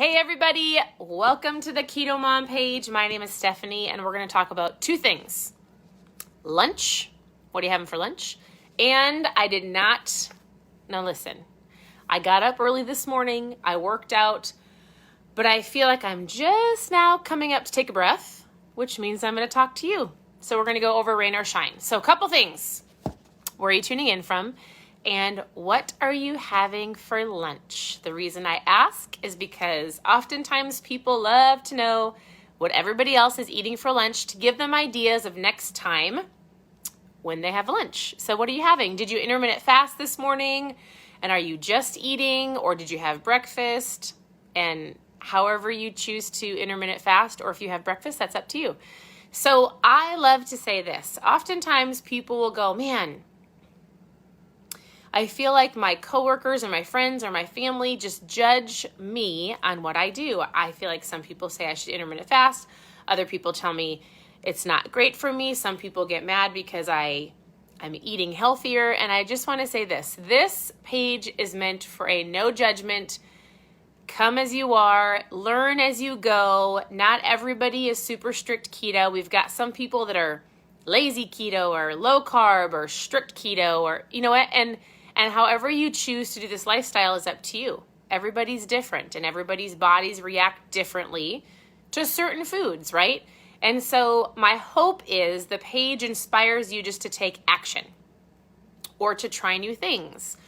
Hey everybody, welcome to the Keto Mom page. My name is Stephanie and we're going to talk about two things. Lunch, what are you having for lunch? And now listen, I got up early this morning, I worked out, but I feel like I'm just now coming up to take a breath, which means I'm going to talk to you. So we're going to go over rain or shine. So a couple things. Where are you tuning in from? And what are you having for lunch? The reason I ask is because oftentimes people love to know what everybody else is eating for lunch to give them ideas of next time when they have lunch. So what are you having? Did you intermittent fast this morning? And are you just eating, or did you have breakfast? And however you choose to intermittent fast, or if you have breakfast, that's up to you. So I love to say this. Oftentimes people will go, man, I feel like my coworkers or my friends or my family just judge me on what I do. I feel like some people say I should intermittent fast. Other people tell me it's not great for me. Some people get mad because I'm eating healthier. And I just want to say this. This page is meant for a no judgment. Come as you are. Learn as you go. Not everybody is super strict keto. We've got some people that are lazy keto or low carb or strict keto, or you know what? And however you choose to do this lifestyle is up to you. Everybody's different and everybody's bodies react differently to certain foods, right? And so my hope is the page inspires you just to take action or to try new things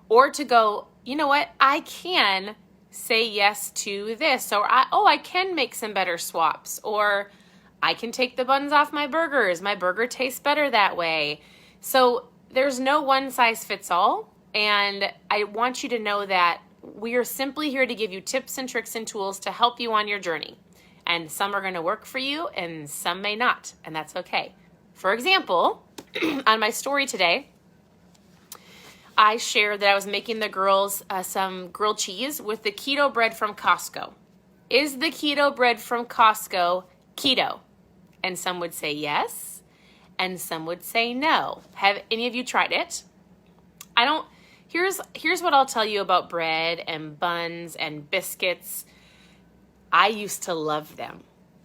or to go, you know what? I can say yes to this, or I can make some better swaps, or I can take the buns off my burgers. My burger tastes better that way. So there's no one size fits all, and I want you to know that we are simply here to give you tips and tricks and tools to help you on your journey. And some are going to work for you and some may not, and that's okay. For example, on my story today, I shared that I was making the girls some grilled cheese with the keto bread from Costco. Is the keto bread from Costco keto? And some would say yes, and some would say no. Have any of you tried it? Here's what I'll tell you about bread and buns and biscuits. I used to love them.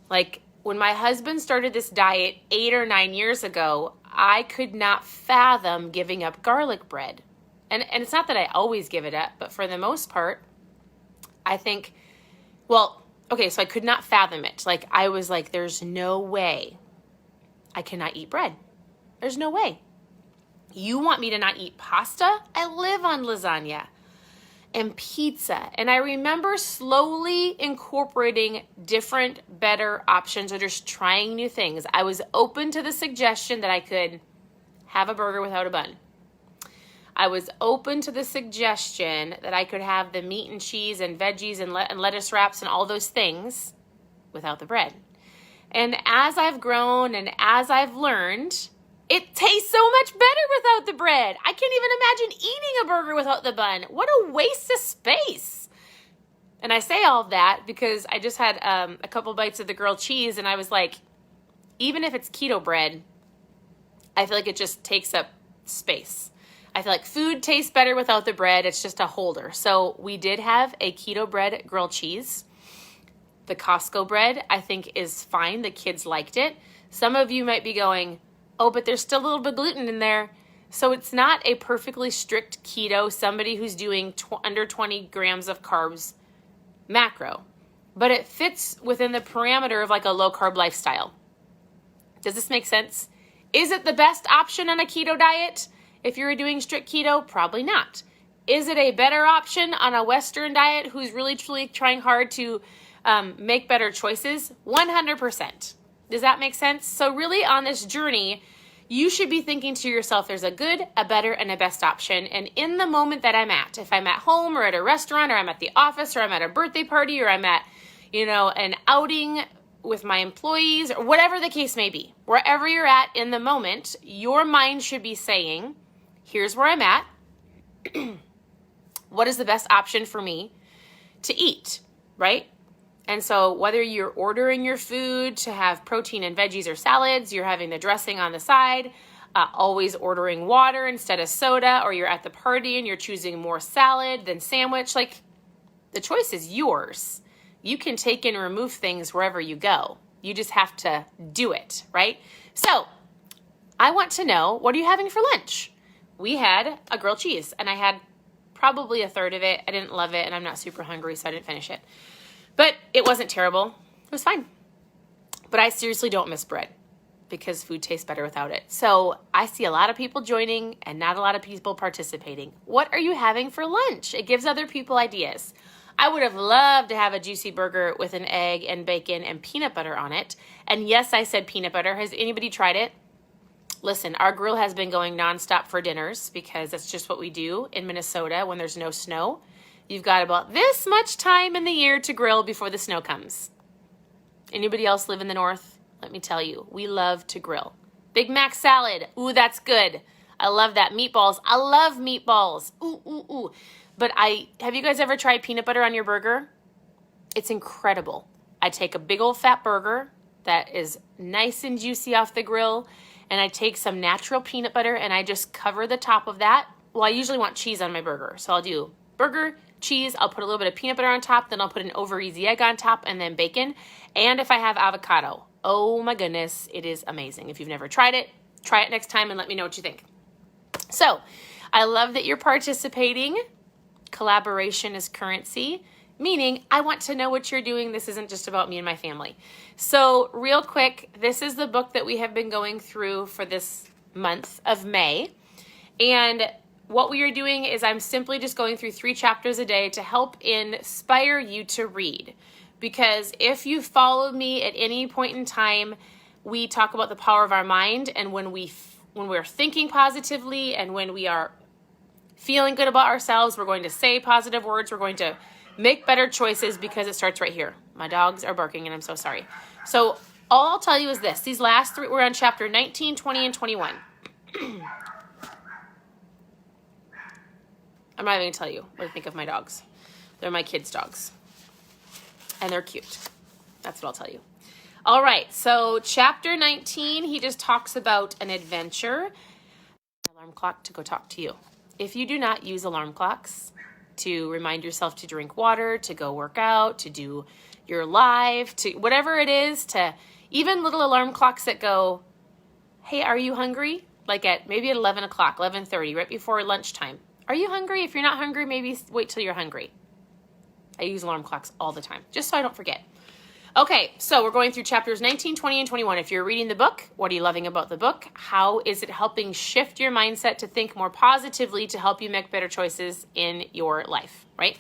Like when my husband started this diet 8 or 9 years ago, I could not fathom giving up garlic bread. And it's not that I always give it up, but for the most part, I think, okay, so I could not fathom it. Like I was like, there's no way I cannot eat bread. There's no way. You want me to not eat pasta? I live on lasagna and pizza. And I remember slowly incorporating different, better options or just trying new things. I was open to the suggestion that I could have a burger without a bun. I was open to the suggestion that I could have the meat and cheese and veggies and lettuce wraps and all those things without the bread. And as I've grown and as I've learned, it tastes so much better without the bread. I can't even imagine eating a burger without the bun. What a waste of space. And I say all of that because I just had a couple bites of the grilled cheese and I was like, even if it's keto bread, I feel like it just takes up space. I feel like food tastes better without the bread. It's just a holder. So we did have a keto bread grilled cheese. The Costco bread, I think, is fine. The kids liked it. Some of you might be going, oh, but there's still a little bit of gluten in there. So it's not a perfectly strict keto, somebody who's doing under 20 grams of carbs macro. But it fits within the parameter of like a low carb lifestyle. Does this make sense? Is it the best option on a keto diet? If you're doing strict keto, probably not. Is it a better option on a Western diet who's really truly trying hard to make better choices? 100%. Does that make sense? So really on this journey, you should be thinking to yourself, there's a good, a better, and a best option. And in the moment that I'm at, if I'm at home or at a restaurant or I'm at the office or I'm at a birthday party or I'm at, an outing with my employees or whatever the case may be, wherever you're at in the moment, your mind should be saying, here's where I'm at. What is the best option for me to eat, right? And so whether you're ordering your food to have protein and veggies or salads, you're having the dressing on the side, always ordering water instead of soda, or you're at the party and you're choosing more salad than sandwich, like the choice is yours. You can take and remove things wherever you go. You just have to do it, right? So I want to know, what are you having for lunch? We had a grilled cheese, and I had probably a third of it. I didn't love it, and I'm not super hungry, so I didn't finish it. But it wasn't terrible. It was fine. But I seriously don't miss bread because food tastes better without it. So I see a lot of people joining and not a lot of people participating. What are you having for lunch? It gives other people ideas. I would have loved to have a juicy burger with an egg and bacon and peanut butter on it. And yes, I said peanut butter. Has anybody tried it? Listen, our grill has been going nonstop for dinners because that's just what we do in Minnesota when there's no snow. You've got about this much time in the year to grill before the snow comes. Anybody else live in the north? Let me tell you, we love to grill. Big Mac salad. Ooh, that's good. I love that. Meatballs. I love meatballs. Ooh, ooh, ooh. But have you guys ever tried peanut butter on your burger? It's incredible. I take a big old fat burger that is nice and juicy off the grill, and I take some natural peanut butter and I just cover the top of that. Well, I usually want cheese on my burger, so I'll do burger, cheese, I'll put a little bit of peanut butter on top, then I'll put an over easy egg on top, and then bacon. And if I have avocado, oh my goodness, it is amazing. If you've never tried it, try it next time and let me know what you think. So I love that you're participating. Collaboration is currency, meaning I want to know what you're doing. This isn't just about me and my family. So real quick, this is the book that we have been going through for this month of May. And what we are doing is I'm simply just going through 3 chapters a day to help inspire you to read. Because if you followed me at any point in time, we talk about the power of our mind, and when we're thinking positively and when we are feeling good about ourselves, we're going to say positive words, we're going to make better choices because it starts right here. My dogs are barking and I'm so sorry. So all I'll tell you is this. These last 3, we're on chapter 19, 20, and 21. I'm not even going to tell you what I think of my dogs. They're my kids' dogs. And they're cute. That's what I'll tell you. All right, so chapter 19, he just talks about an adventure. Alarm clock to go talk to you. If you do not use alarm clocks to remind yourself to drink water, to go work out, to do your live, to whatever it is, to even little alarm clocks that go, hey, are you hungry? Like at maybe at 11 o'clock, 11:30, right before lunchtime. Are you hungry? If you're not hungry, maybe wait till you're hungry. I use alarm clocks all the time, just so I don't forget. Okay, so we're going through chapters 19, 20, and 21. If you're reading the book, what are you loving about the book? How is it helping shift your mindset to think more positively to help you make better choices in your life, right?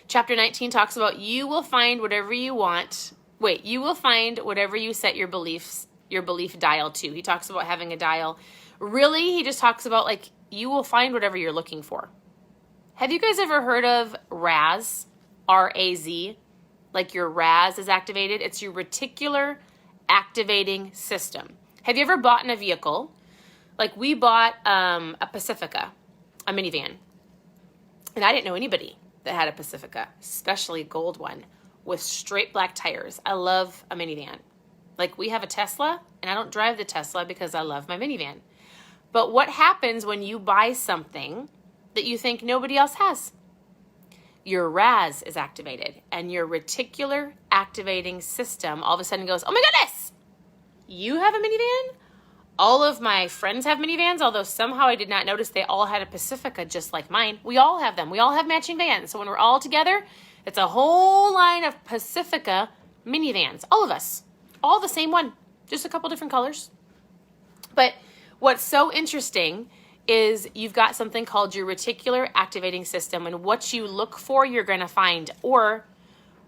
Chapter 19 talks about you will find whatever you want. Wait, you will find whatever you set your belief dial to. He talks about having a dial. Really, he just talks about like you will find whatever you're looking for. Have you guys ever heard of RAS? R-A-Z? Like your RAS is activated. It's your reticular activating system. Have you ever bought in a vehicle? Like we bought a Pacifica, a minivan. And I didn't know anybody that had a Pacifica, especially a gold one with straight black tires. I love a minivan. Like we have a Tesla and I don't drive the Tesla because I love my minivan. But what happens when you buy something that you think nobody else has? Your RAS is activated and your reticular activating system all of a sudden goes, oh my goodness, you have a minivan? All of my friends have minivans, although somehow I did not notice they all had a Pacifica just like mine. We all have them. We all have matching vans. So when we're all together, it's a whole line of Pacifica minivans. All of us. All the same one. Just a couple different colors. But what's so interesting is you've got something called your reticular activating system, and what you look for, you're going to find, or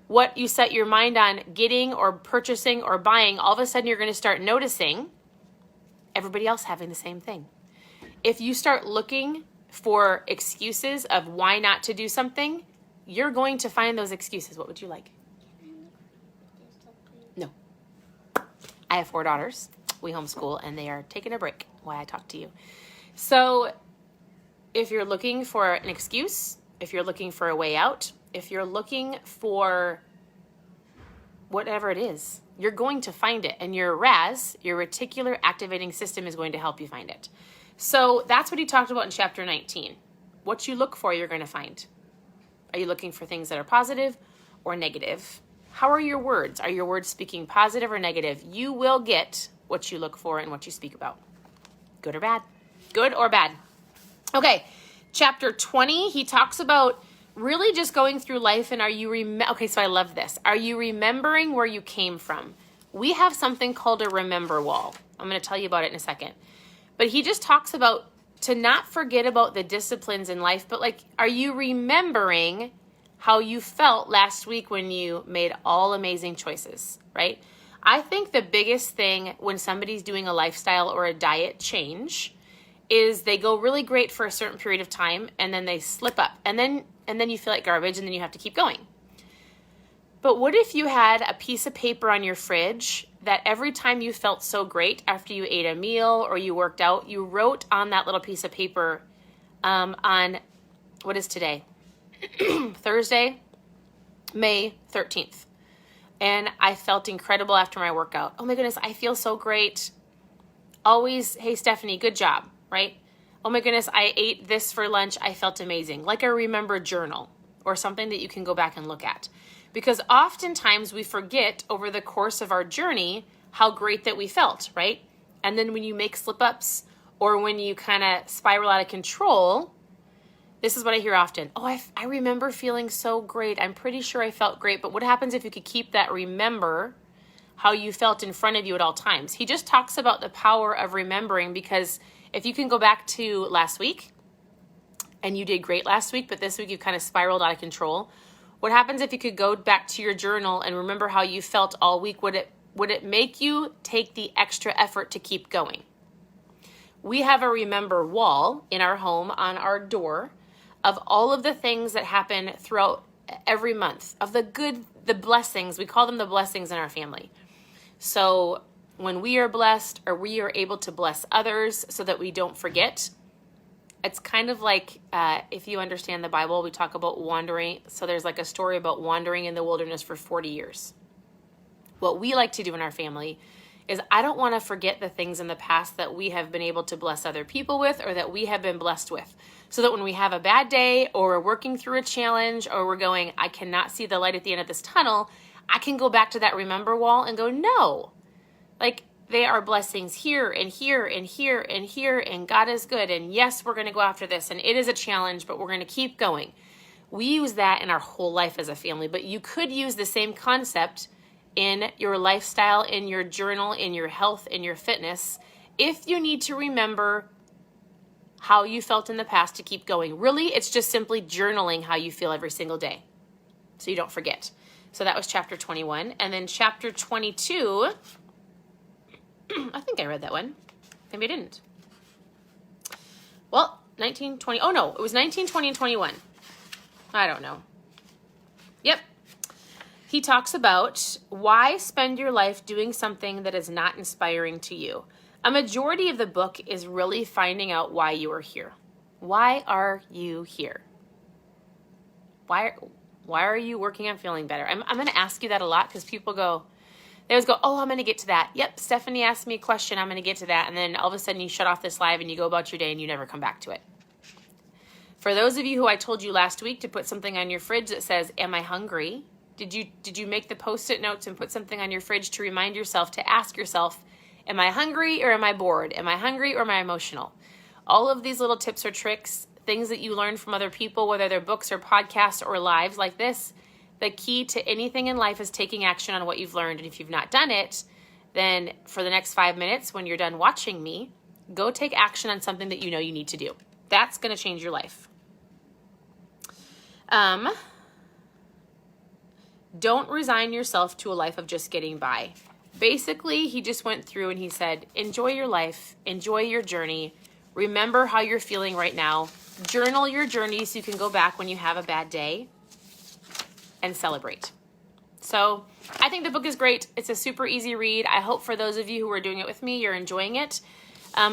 what you set your mind on getting or purchasing or buying, all of a sudden you're going to start noticing everybody else having the same thing. If you start looking for excuses of why not to do something, you're going to find those excuses. What would you like? No. I have 4 daughters. We homeschool, and they are taking a break while I talk to you. So if you're looking for an excuse, if you're looking for a way out, if you're looking for whatever it is, you're going to find it. And your RAS, your reticular activating system, is going to help you find it. So that's what he talked about in chapter 19. What you look for, you're going to find. Are you looking for things that are positive, or negative? How are your words? Are your words speaking positive or negative? You will get what you look for and what you speak about. Good or bad? Good or bad? Okay, chapter 20, he talks about really just going through life and okay, so I love this. Are you remembering where you came from? We have something called a remember wall. I'm going to tell you about it in a second. But he just talks about to not forget about the disciplines in life, but like, are you remembering how you felt last week when you made all amazing choices, right? I think the biggest thing when somebody's doing a lifestyle or a diet change is they go really great for a certain period of time and then they slip up and then you feel like garbage and then you have to keep going. But what if you had a piece of paper on your fridge that every time you felt so great after you ate a meal or you worked out, you wrote on that little piece of paper on, what is today? Thursday, May 13th. And I felt incredible after my workout. Oh my goodness, I feel so great. Always, hey Stephanie, good job, right? Oh my goodness, I ate this for lunch. I felt amazing. Like a remember journal or something that you can go back and look at. Because oftentimes we forget over the course of our journey how great that we felt, right? And then when you make slip-ups or when you kind of spiral out of control, this is what I hear often. Oh, I remember feeling so great. I'm pretty sure I felt great. But what happens if you could keep that remember how you felt in front of you at all times? He just talks about the power of remembering, because if you can go back to last week and you did great last week, but this week you kind of spiraled out of control, what happens if you could go back to your journal and remember how you felt all week? Would it make you take the extra effort to keep going? We have a remember wall in our home on our door of all of the things that happen throughout every month, of the blessings. We call them the blessings in our family. So when we are blessed or we are able to bless others so that we don't forget, it's kind of like, if you understand the Bible, we talk about wandering. So there's like a story about wandering in the wilderness for 40 years. What we like to do in our family is I don't want to forget the things in the past that we have been able to bless other people with or that we have been blessed with. So that when we have a bad day or we're working through a challenge or we're going, I cannot see the light at the end of this tunnel, I can go back to that remember wall and go, no, like, they are blessings here and here and here and here, and God is good. And yes, we're going to go after this. And it is a challenge, but we're going to keep going. We use that in our whole life as a family, but you could use the same concept in your lifestyle, in your journal, in your health, in your fitness, if you need to remember how you felt in the past to keep going. Really, it's just simply journaling how you feel every single day so you don't forget. So that was chapter 21. And then chapter 22... I think I read that one. Maybe I didn't. Well, 19, 20. Oh, no. It was 19, 20, and 21. I don't know. Yep. He talks about why spend your life doing something that is not inspiring to you. A majority of the book is really finding out why you are here. Why are you here? Why are you working on feeling better? I'm going to ask you that a lot because people go... They always go, oh, I'm going to get to that. Yep, Stephanie asked me a question. I'm going to get to that. And then all of a sudden you shut off this live and you go about your day and you never come back to it. For those of you who I told you last week to put something on your fridge that says, am I hungry? Did you make the Post-it notes and put something on your fridge to remind yourself to ask yourself, am I hungry or am I bored? Am I hungry or am I emotional? All of these little tips or tricks, things that you learn from other people, whether they're books or podcasts or lives like this, the key to anything in life is taking action on what you've learned. And if you've not done it, then for the next 5 minutes when you're done watching me, go take action on something that you know you need to do. That's going to change your life. Don't resign yourself to a life of just getting by. Basically, he just went through and he said, enjoy your life, enjoy your journey, remember how you're feeling right now, journal your journey so you can go back when you have a bad day and celebrate. So I think the book is great. It's a super easy read. I hope for those of you who are doing it with me, you're enjoying it.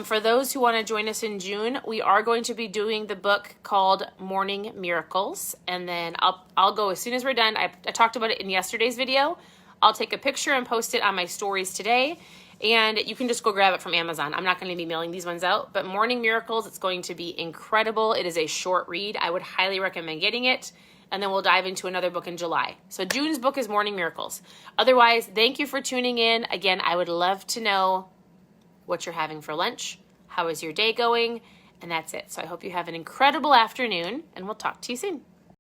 For those who want to join us in June, we are going to be doing the book called Morning Miracles. And then I'll go as soon as we're done. I talked about it in yesterday's video. I'll take a picture and post it on my stories today. And you can just go grab it from Amazon. I'm not going to be mailing these ones out. But Morning Miracles, it's going to be incredible. It is a short read. I would highly recommend getting it. and then we'll dive into another book in July. So June's book is Morning Miracles. Otherwise, thank you for tuning in. Again, I would love to know what you're having for lunch. How is your day going? And that's it. So I hope you have an incredible afternoon, and we'll talk to you soon.